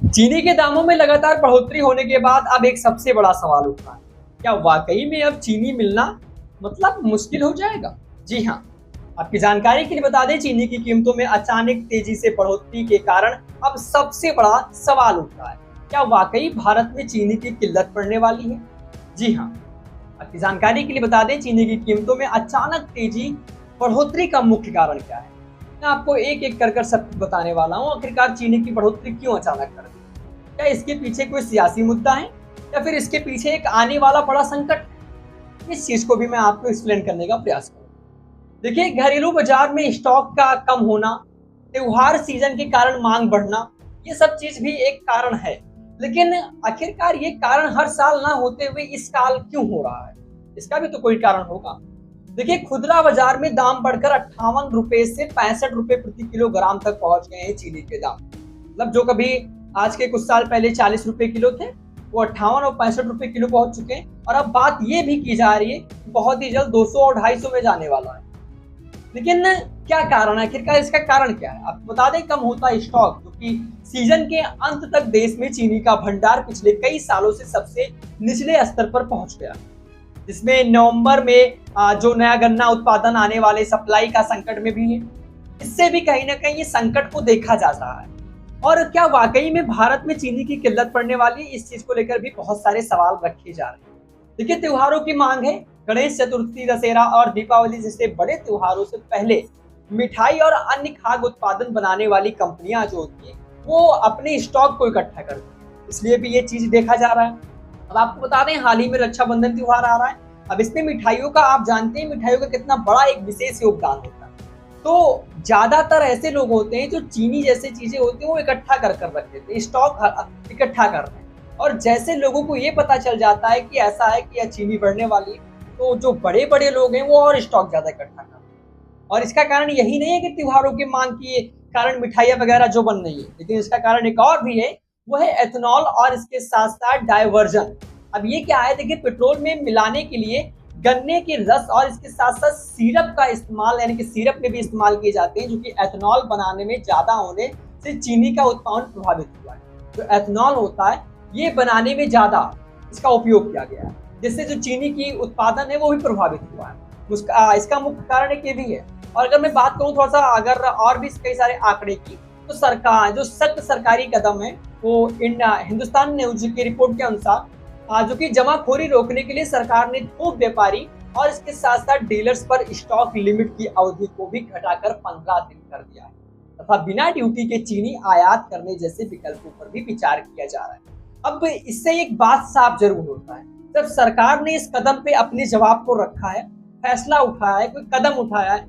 चीनी के दामों में लगातार बढ़ोतरी होने के बाद अब एक सबसे बड़ा सवाल उठ रहा है। क्या वाकई में अब चीनी मिलना मतलब मुश्किल हो जाएगा? जी हाँ, आपकी जानकारी के लिए बता दें, चीनी की कीमतों में अचानक तेजी से बढ़ोतरी के कारण अब सबसे बड़ा सवाल उठ रहा है। क्या वाकई भारत में चीनी की किल्लत पड़ने वाली है? जी हाँ, आपकी जानकारी के लिए बता दें, चीनी की कीमतों में अचानक तेजी बढ़ोतरी का मुख्य कारण क्या है। मैं आपको एक एक कर सब कुछ बताने वाला हूँ। आखिरकार चीनी की बढ़ोतरी क्यों अचानक कर दी? क्या इसके पीछे कोई सियासी मुद्दा है या फिर इसके पीछे एक आने वाला बड़ा संकट है? इस चीज को भी मैं आपको एक्सप्लेन करने का प्रयास करूंगा। देखिए, घरेलू बाजार में स्टॉक का कम होना, त्योहार सीजन के कारण मांग बढ़ना, ये सब चीज भी एक कारण है। लेकिन आखिरकार ये कारण हर साल ना होते हुए इस साल क्यों हो रहा है? इसका भी तो कोई कारण होगा। देखिए, खुदरा बाजार में दाम बढ़कर 58 रुपए से 65 रुपए प्रति किलोग्राम तक पहुंच गए हैं चीनी के दाम। मतलब जो कभी आज के कुछ साल पहले 40 रुपए किलो थे, वो 58 और 65 रुपए किलो पहुंच चुके हैं। और अब बात ये भी की जा रही है कि बहुत ही जल्द 200 और 250 में जाने वाला है। लेकिन क्या कारण है? आखिरकार इसका कारण क्या है? आपको बता दें, कम होता है स्टॉक, क्योंकि सीजन के अंत तक देश में चीनी का भंडार पिछले कई सालों से सबसे निचले स्तर पर पहुंच गया, जिसमें नवंबर में जो नया गन्ना उत्पादन आने वाले सप्लाई का संकट में भी है। इससे भी कहीं ना कहीं ये संकट को देखा जा रहा है। और क्या वाकई में भारत में चीनी की किल्लत पड़ने वाली है? इस चीज को लेकर भी बहुत सारे सवाल रखे जा रहे हैं। देखिए, त्योहारों की मांग है। गणेश चतुर्थी, दशहरा और दीपावली जैसे बड़े त्योहारों से पहले मिठाई और अन्य खाद्य उत्पादन बनाने वाली कंपनियां जो होती है, वो अपने स्टॉक को इकट्ठा करती है। इसलिए भी ये चीज देखा जा रहा है। अब आपको बता दें, हाल ही में रक्षाबंधन त्योहार आ रहा है। अब इसमें मिठाइयों का, आप जानते हैं मिठाइयों का कितना बड़ा एक विशेष योगदान होता है। तो ज्यादातर ऐसे लोग होते हैं जो चीनी जैसे चीजें होती हैं वो इकट्ठा कर रख देते हैं, स्टॉक इकट्ठा कर रहे हैं। और जैसे लोगों को ये पता चल जाता है कि ऐसा है कि यह चीनी बढ़ने वाली है, तो जो बड़े बड़े लोग हैं वो और स्टॉक ज्यादा इकट्ठा कर रहे हैं। और इसका कारण यही नहीं है कि त्योहारों की मांग के कारण मिठाइयाँ वगैरह जो बन रही है, लेकिन इसका कारण एक और भी है। वो है एथेनॉल और इसके साथ साथ डाइवर्जन। अब ये क्या है? देखिए, पेट्रोल में मिलाने के लिए गन्ने के रस और इसके साथ साथ सिरप का इस्तेमाल, यानी कि सिरप में भी इस्तेमाल किए जाते हैं, जो कि एथेनॉल बनाने में ज्यादा होने से चीनी का उत्पादन प्रभावित हुआ है। जो एथेनॉल होता है, ये बनाने में ज्यादा इसका उपयोग किया गया है, जिससे जो चीनी की उत्पादन है वो भी प्रभावित हुआ है। उसका इसका मुख्य कारण एक ये भी है। और अगर मैं बात करूं थोड़ा सा, अगर और भी कई सारे आंकड़े की, तो सरकार जो सख्त सरकारी कदम है, वो हिंदुस्तान न्यूज की रिपोर्ट के अनुसार जो कि जमाखोरी रोकने के लिए सरकार ने थोक व्यापारी और इसके साथ साथ डीलर्स पर स्टॉक लिमिट की अवधि को भी घटाकर 15 दिन कर दिया है, तथा बिना ड्यूटी के चीनी आयात करने जैसे विकल्पों पर भी विचार किया जा रहा है। अब इससे एक बात साफ जरूर होता है, जब सरकार ने इस कदम पे अपने जवाब को रखा है, फैसला उठाया है, कोई कदम उठाया है,